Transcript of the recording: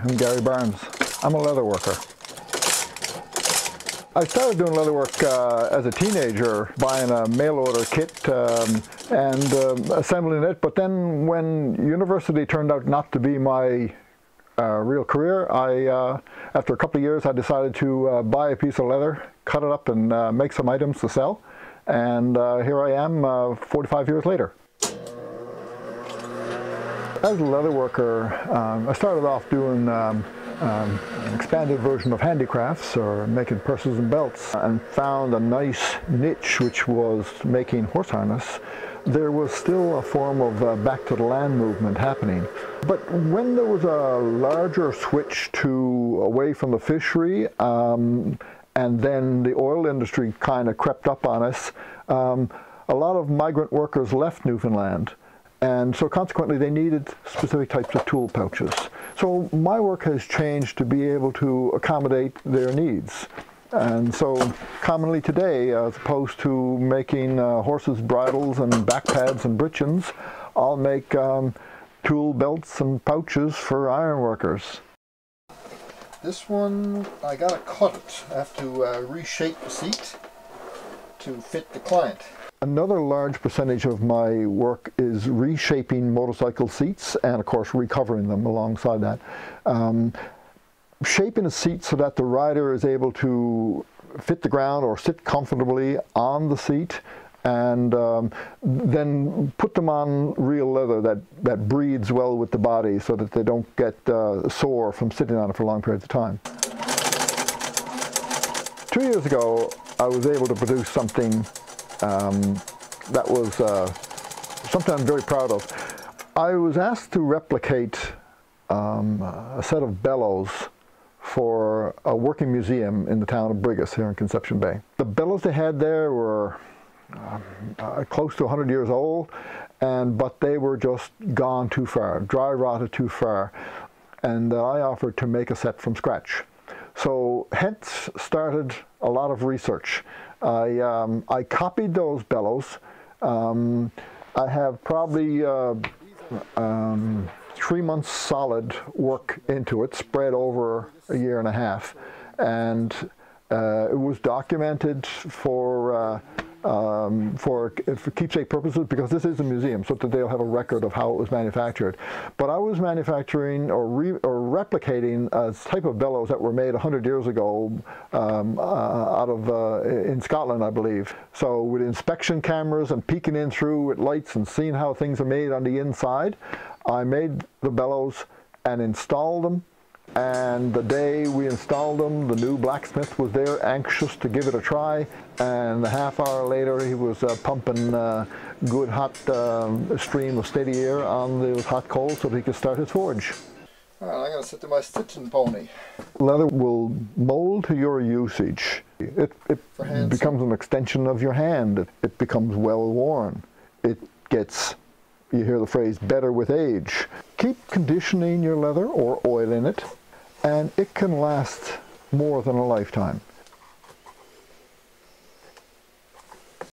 I'm Gary Barnes. I'm a leather worker. I started doing leather work as a teenager, buying a mail order kit and assembling it. But then when university turned out not to be my real career, after a couple of years I decided to buy a piece of leather, cut it up and make some items to sell. And here I am 45 years later. As a leather worker, I started off doing an expanded version of handicrafts, or making purses and belts, and found a nice niche, which was making horse harness. There was still a form of back to the land movement happening. But when there was a larger switch away from the fishery, and then the oil industry kind of crept up on us, a lot of migrant workers left Newfoundland. And so consequently they needed specific types of tool pouches. So my work has changed to be able to accommodate their needs. And so commonly today, as opposed to making horses' bridles and back pads and breeches, I'll make tool belts and pouches for iron workers. This one, I gotta cut it. I have to reshape the seat to fit the client. Another large percentage of my work is reshaping motorcycle seats and, of course, recovering them alongside that. Shaping a seat so that the rider is able to fit the ground or sit comfortably on the seat, and then put them on real leather that breathes well with the body so that they don't get sore from sitting on it for long periods of time. 2 years ago, I was able to produce something that was something I'm very proud of. I was asked to replicate a set of bellows for a working museum in the town of Brigus here in Conception Bay. The bellows they had there were close to 100 years old, but they were just gone too far, dry rotted too far, and I offered to make a set from scratch. So hence started a lot of research. I copied those bellows. I have probably 3 months solid work into it, spread over a year and a half, and it was documented for keepsake purposes, because this is a museum, so that they'll have a record of how it was manufactured. But I was manufacturing or replicating a type of bellows that were made 100 years ago in Scotland, I believe. So with inspection cameras and peeking in through with lights and seeing how things are made on the inside, I made the bellows and installed them. And the day we installed them, the new blacksmith was there, anxious to give it a try, and a half hour later he was pumping good hot stream of steady air on those hot coals so that he could start his forge. All right, I'm going to sit to my stitching pony. Leather will mold to your usage. It becomes an extension of your hand. It becomes well worn. It gets, you hear the phrase, better with age. Keep conditioning your leather or oiling it, and it can last more than a lifetime.